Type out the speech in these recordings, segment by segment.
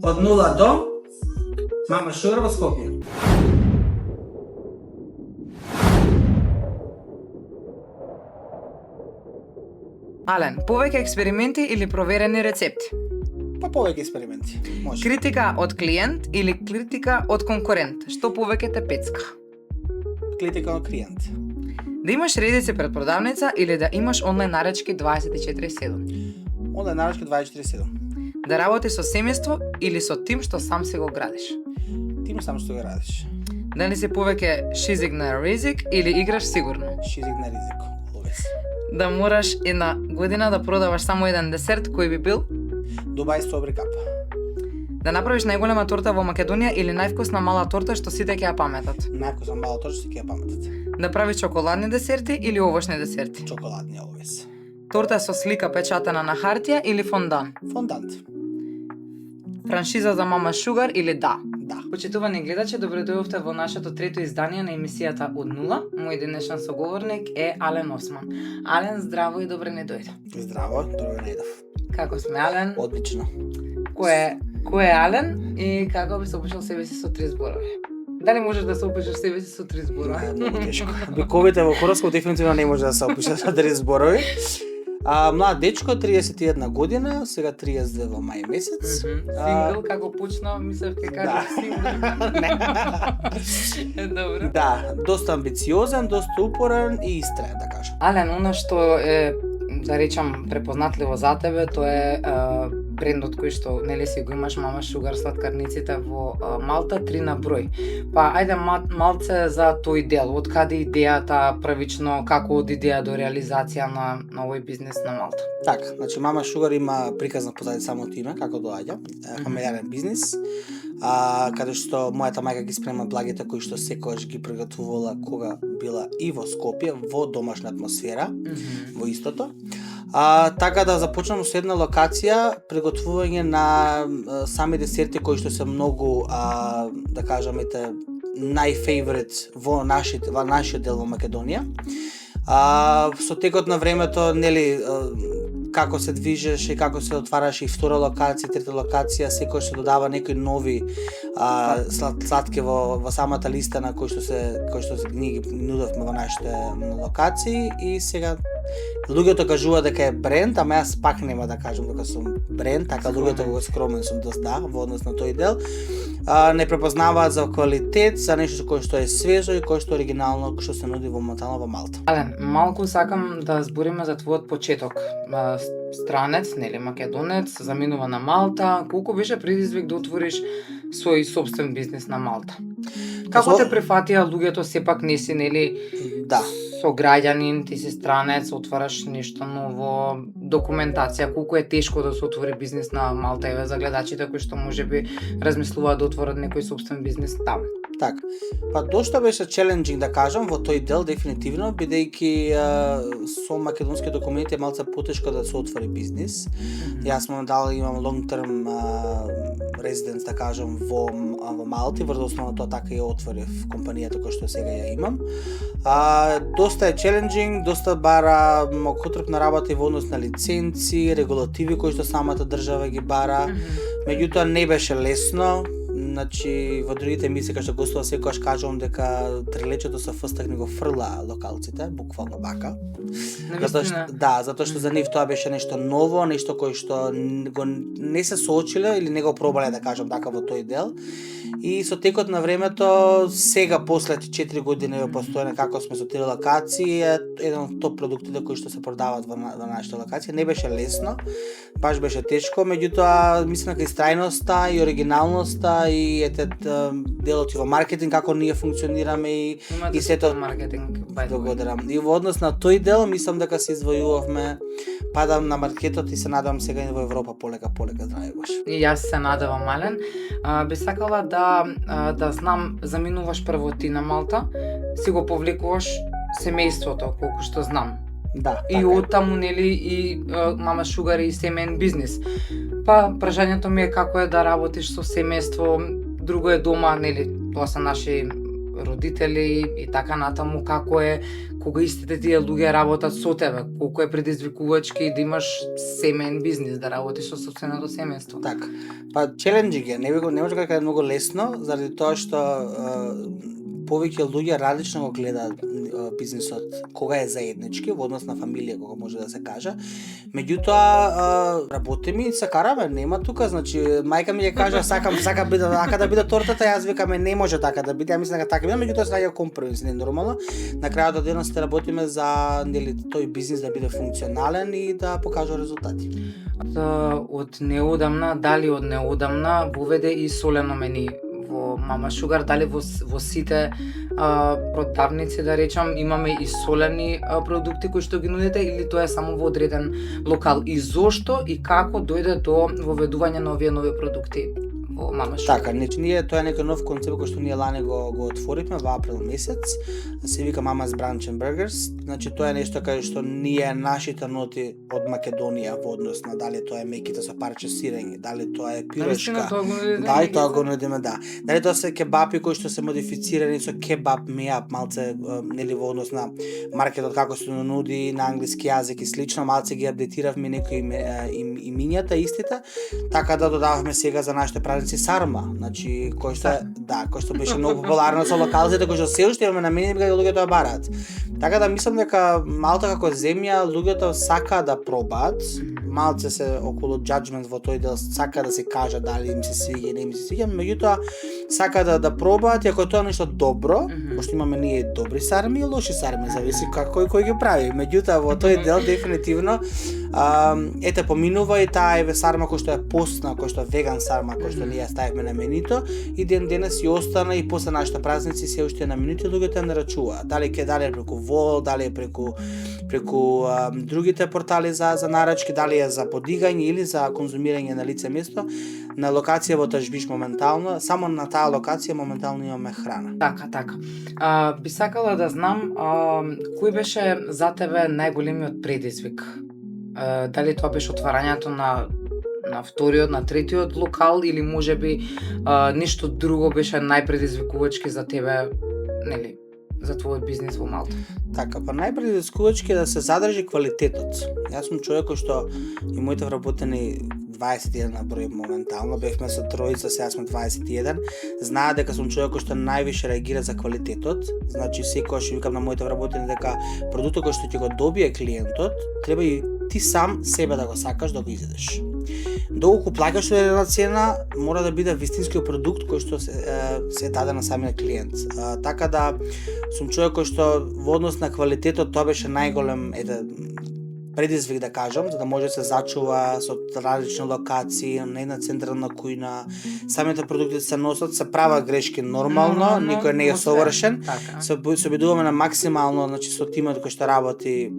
Од 0 до Мама Шугар во Скопје. Ален, повеќе експерименти или проверени рецепти? Па повеќе експерименти. Може. Критика од клиент или критика од конкурент? Што повеќе те пецка? Критика од клиент. Да имаш редици пред продавница или да имаш онлайн наречки 24/7? Онлайн наречки 24/7. Да работиш со семејство или со тим што сам се го градиш? Тим сам што го радиш. Дали си повеќе шизик на ризик или играш сигурно? Шизик на ризик. Always. Да мораш една година да продаваш само еден десерт, кој би бил? Дубај стробери кап. Да направиш најголема торта во Македонија или највкусна мала торта што сите ќе ја паметат? Највкусна мала торта што ќе ја паметат. Да правиш чоколадни десерти или овошни десерти? Чоколадни always. Торта со слика печатена на хартија или фондан? Фондант. Франшиза за Мама Шугар или да? Да. Почитувани гледачи, добредојавте во нашето трето издание на емисијата Од нула. Мој денешен соговорник е Ален Осман. Ален, здраво и добре не дојде. Здраво, добре најдов. Како сме, Ален? Одлично. Кој е Ален и како би се опишал себе си со 3 зборови? Дали можеш да се опишеш себе си со 3 зборови? Многу тешко. Биковите во хороскоп дефинитивно не може да се опишат со 3 зборови. Млад дечко, 31 година, сега 32 во мај месец. Сингл, како почна, мислев ке кажа сингл. Добро. Да, доста амбициозен, доста упорен и истраен, да кажам. Ален, она што е, да речам, препознатливо за тебе, тоа е брендот кој што нели си го имаш, Мама Шугар, сладкарниците во Малта, 3 на број. Па ајде малце за тој дел, од каде идејата првично, како од идеја до реализација на овој бизнес на Малта? Така, значи Мама Шугар има приказна позади самото име, како доаѓа, фамилиарен бизнес, каде што мојата мајка ги спрема благите кои што секогаш ги приготвувала кога била и во Скопје, во домашна атмосфера, во истото. Така да започнам со една локација, приготвување на сами десерти кои што се многу, да кажаме, најфейворит во нашиот дел во Македонија. Со текот на времето, нели, како се движеше и како се отвараше и втора локација, трета локација, секој се додава некои нови сладки во самата листа на кои што ние ги нудовме во нашите локации и сега луѓето кажуваат дека е бренд, ама јас пак нема да кажам дека сум бренд, така луѓето го скромен сум доста во однос на тој дел. Не препознаваат за квалитет, за нешто кој што е свежо и кој што е оригинално, што се нуди во моментално во Малта. Ален, малку сакам да збориме за твојот почеток. Странец, нели, македонец, заминува на Малта. Колку беше предизвик да отвориш свој собствен бизнес на Малта? Како те прифатија луѓето, сепак не си, нели, со граѓанин, ти си странец, отвараш нешто ново, документација, колку е тешко да се отвори бизнес на Малта, еве за гледачите кои што можеби размислуваат да отворат некој собствен бизнес там. Така. Па дошто беше челенџинг да кажам во тој дел дефинитивно, бидејќи со македонски документи е малце потешко да се отвори бизнес. Јас моментално имам long term residence, да кажам, во Малта, врз основа тоа така ја отворив компанијата која што сега ја имам. Доста е челенџинг, доста бара мокотрпна работа и во однос на лиценци, регулативи кои што самата држава ги бара. Меѓутоа не беше лесно. Значи, во другите емисии кај што гостува секогаш кажувам дека трелечето со фстах не го фрла локалците, буквално бака. Затоа што за нив тоа беше нешто ново, нешто кој што не се соочиле или не го пробале, да кажам така, во тој дел. И со текот на времето, сега после 4 години во постојано како сме со 3 локации, еден од топ продуктите кои што се продаваат во нашите локации. Не беше лесно, баш беше тешко, меѓутоа мислам дека истрајноста и оригиналноста и делот и во маркетинг како ние функционираме и сето маркетинг. Благодарам. И во однос на тој дел мислам дека се извојувавме падам на маркетот и се надевам сега и во Европа полека здраве баш. И јас се надевам, Ален. Би сакала да знам, заминуваш прво ти на Малта, си го повлекуваш семејството, колку што знам. Да, и така. Оттаму, нели, и Мама Шугар и семеен бизнес. Па, прашањето ми е како е да работиш со семејство, друго е дома, нели, тоа се наши родители и така натаму, како е кога истите тие луѓе работат со тебе, колку е предизвикувачки да имаш семеен бизнис, да работиш со сопственото семејство. Така. Па челенџинг е, не може дека е многу лесно, заради тоа што повеќе луѓе различно го гледаат бизнисот кога е заеднички во однос на фамилија, кога може да се каже. Меѓутоа работиме и се караме, нема тука, значи мајка ми ќе каже сака да биде тортата, јас викаме не може така да биде, ја мислам дека така биде, меѓутоа се наѓа компромис, не нормално. На крајот од денот работиме за тој бизнис да биде функционален и да покажува резултати. Од неодамна воведе и солено мени во Мама Шугар, дали во сите продавници, да речам, имаме и солени продукти кои што ги нудите или тоа е само во одреден локал? И зошто и како дојде до воведување на овие нови продукти во Мама Шугар? Така, тоа е некој нов концепт кој што ние лани го отворивме во април месец. Се вика Mama's Brunch and Burgers. Значи тоа е нешто кај што ние нашите ноти од Македонија во однос на дали тоа е меките со парче сирење, дали тоа е пирошка. Да, и тоа го нудиме, да. Дали тоа се кебапи кои што се модифицирани со кебап меап, малце нели во однос на маркетот како се нуди на англиски јазик и слично, малце ги апдейтиравме некои имињата истите, така да додававме сега за нашите празници сарма, значи кој што беше многу популарно со локалците кои што се уште имаме на меню каде луѓето ја бараат. Така да мислам дека Малта како земја луѓето сака да пробаат, малце се околу judgment во тој дел, сака да се каже дали им се свиѓа, не им се свиѓа, меѓутоа сака да пробаат и ако тоа нешто добро, пошто имаме ние добри сарми и лоши сарми, зависи како кој ги прави. Меѓутоа во тој дел дефинитивно ете поминува и таа еве сарма кој што е постна, кој што е веган сарма, кој што ние ставивме на менито и денес и остана и после нашите празници се уште на менито луѓето ја нарачуваат. Дали е преку Вол, дали е преку другите портали за нарачки, дали е за подигање или за конзумирање на лице место. На локација во Тажбиш моментално, само на таа локација моментално имаме храна. Така. Би сакала да знам кој беше за тебе најголемиот предизвик? Дали тоа беше отварањето на вториот, на третиот локал или можеби нешто друго беше најпредизвикувачки за тебе, нели, за твојот бизнис во Малта? Така, па најпредизвикувачки е да се задржи квалитетот. Јас сум човек кој што и моите вработени 21 на број моментално, бевме со тројца, сега сме 21. Знаат дека сум човек кој што највише реагира за квалитетот. Значи секогаш викам на моите вработени дека продуктот кој што ќе го добие клиентот, треба и ти сам себе да го сакаш да го изедеш. Доколку плаќаш една цена, мора да биде вистинскиот продукт кој што се даде на самиот клиент. Така да сум човек кој што во однос на квалитетот тоа беше најголем предизвик да кажам, за да може да се зачува со различни локации, на една централна кујна, самите продукти се носат, се прават грешки нормално, никој не е совршен. Се обидуваме на максимално, значи со тимот кој што работи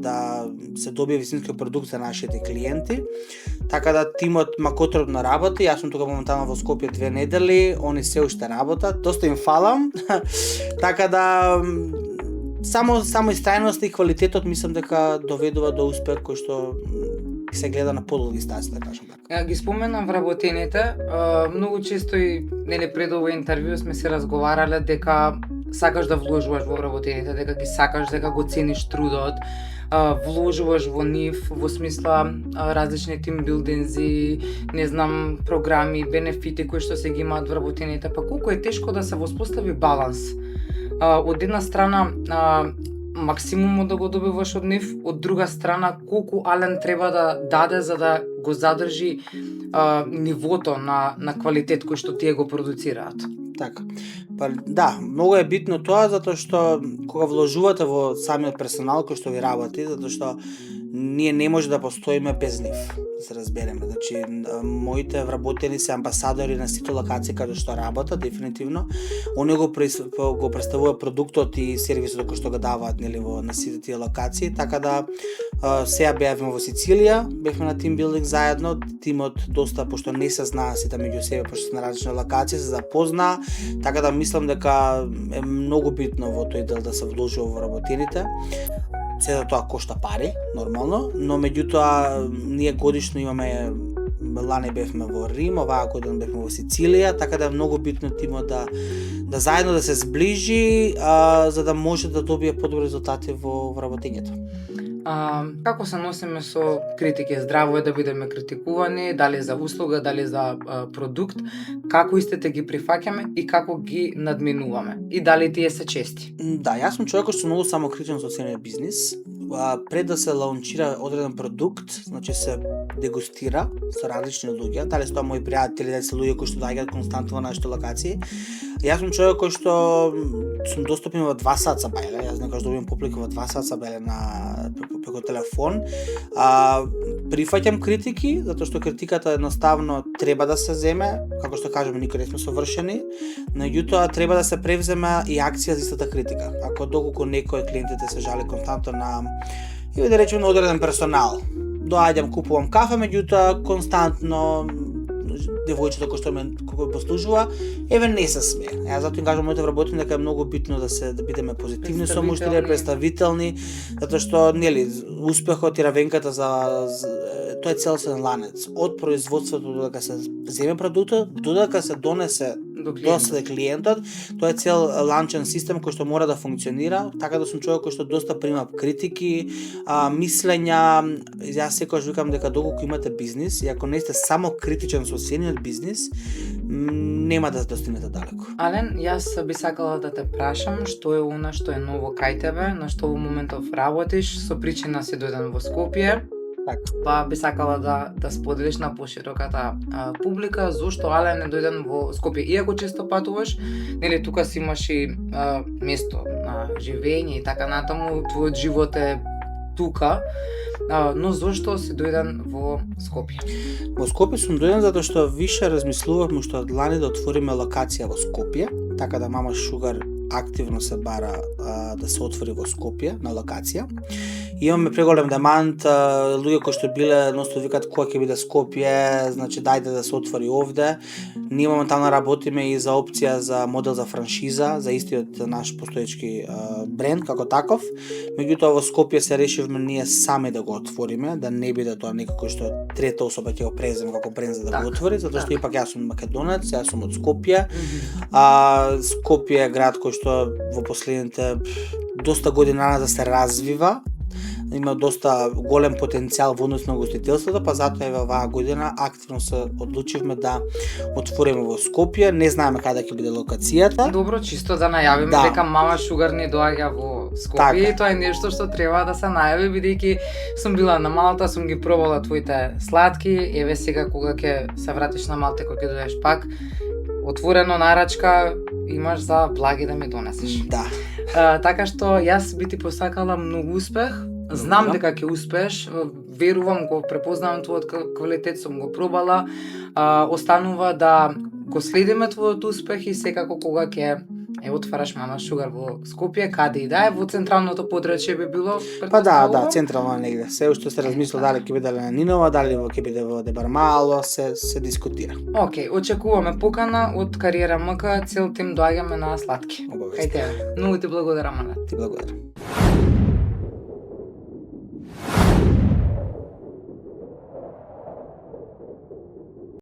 да се добие вистинскиот продукт за нашите клиенти. Така да тимот макотребно работи, јас сум тука моментално во Скопје 2 недели, они се уште работат, доста им фалам. Така да само истрајност и квалитетот мислам дека доведува до успех кој што се гледа на подолги стази, да кажам така. Ги споменам вработените, многу често и нели пред овој интервју сме се разговарале дека сакаш да вложуваш во вработените, дека ги сакаш, дека го цениш трудот, вложуваш во нив во смисла различни тимбилдинзи, не знам, програми, бенефити кои што се ги имаат вработените, па колку е тешко да се воспостави баланс. Од една страна максимумот да го добиваш од нив, од друга страна колку ален треба да даде за да го задржи нивото на квалитет кој што тие го продуцираат. Така. Па да, многу е битно тоа затоа што кога вложувате во самиот персонал кој што ви работи, затоа што ние не може да постоиме без нив, да се разбереме. Значи, моите вработени се амбасадори на сите локации каде што работат, дефинитивно. Они го представуваат продуктот и сервисот кој што го даваат нели на сите тие локации, така да сега бевме во Сицилија, бевме на тимбилдинг заедно, тимот доста пошто не се знаа сите меѓу себе, пошто се на различни локации, се запознаа, така да мислам дека е многу битно во тој дел да се вложува во вработените. Се тоа кошта пари, нормално, но меѓутоа ние годишно имаме лани бевме во Рим, оваа година бевме во Сицилија, така да е многу битно тимот да заедно да се зближи, за да може да добие подобри резултати во работењето. Како се носиме со критики? Здраво е да бидеме критикувани, дали за услуга, дали за продукт, како истите ги прифаќаме и како ги надминуваме? И дали тие се чести? Да, јас сум човек кој што многу самокритичен со целиот бизнис. Пред да се лаунчира одреден продукт, значи се дегустира со различни луѓе, дали се тоа мои пријатели, дали се луѓе кои што доаѓаат константно во нашите локации. Јас сум човек кој што сум достапен во 2 сата бајле, јас некогаш добивам публика во 2 сата бајле преку телефон. Прифаќам критики, затоа што критиката едноставно треба да се земе, како што кажеме, никој не сме совршени, меѓутоа треба да се превземе и акција за истата критика. Ако доколку некој од клиентите се жали константно на, или да речеме, на одреден персонал, доаѓам, купувам кафе, меѓутоа константно девојчето кој што ме послужува, не се смее. Јас затоа им кажам моите вработени дека е многу битно да бидеме позитивни со муштери, представителни, затоа што нели успехот и равенката тоа е целосен ланец од производството додека се земе продуктот, додека се донесе до клиентот, тоа е цел ланчен систем кој што мора да функционира, така да сум човек кој што доста прима критики, мислења. Јас секогаш викам дека доколку имате бизнис и ако не сте само критичен со сениот бизнис, нема да достигнете далеко. Ален, јас би сакала да те прашам што е она што е ново кај тебе, на што во моментов работиш, со причина си дојден во Скопје. Па би сакала да споделиш на пошироката публика зошто Ален е дојден во Скопје. Иако често патуваш, нели тука си имаш и место на живење и така натаму, твојот живот е тука, но зошто си дојден во Скопје? Во Скопје сум дојден затоа што више размислувавме што од лани да отвориме локација во Скопје, така да Мама Шугар активно се бара да се отвори во Скопје на локација. Имаме преголем демант, луѓе кои што биле едноставно викаат кога ќе биде Скопје, значи дајте да се отвори овде. Ние моментално работиме и за опција за модел за франшиза, за истиот наш постоечки бренд како таков. Меѓутоа во Скопје се решивме ние сами да го отвориме, да не биде тоа некој што трета особа ќе го преземе како бренд за да го отвори, затоа што ипак јас сум македонец, јас сум од Скопје. Скопје е град кој што во последните доста години да се развива, има доста голем потенцијал во однос на гостителството, па затоа еве оваа година активно се одлучивме да отвориме во Скопје. Не знаеме каде ќе биде локацијата. Добро, чисто да најавиме дека Мама Шугар не доаѓа во Скопје и тоа е нешто што треба да се најави, бидејќи сум била на Малта, сум ги пробала твоите сладки, еве сега кога ќе се вратиш на Малта, кога ќе дојдеш пак, отворено нарачка имаш за благи да ми донесеш. Да. Така што јас би ти посакала многу успех. Знам дека ќе успееш, верувам, го препознавам твојот квалитет, сум го пробала. Останува да го следиме твојот успех и секако кога ќе отвараш Мама Шугар во Скопје, каде и да е, во централното подрачје би било? Па да, централно негде. Се уште се размисла дали ќе биде на Нинова, дали ќе биде во Дебармало, се дискутира. Океј, очекуваме покана од Кариера МК, цел тим доаѓаме на сладки. Обавезно. Кај тебе. Многу ти благодарам, Ален. Ти благодарам.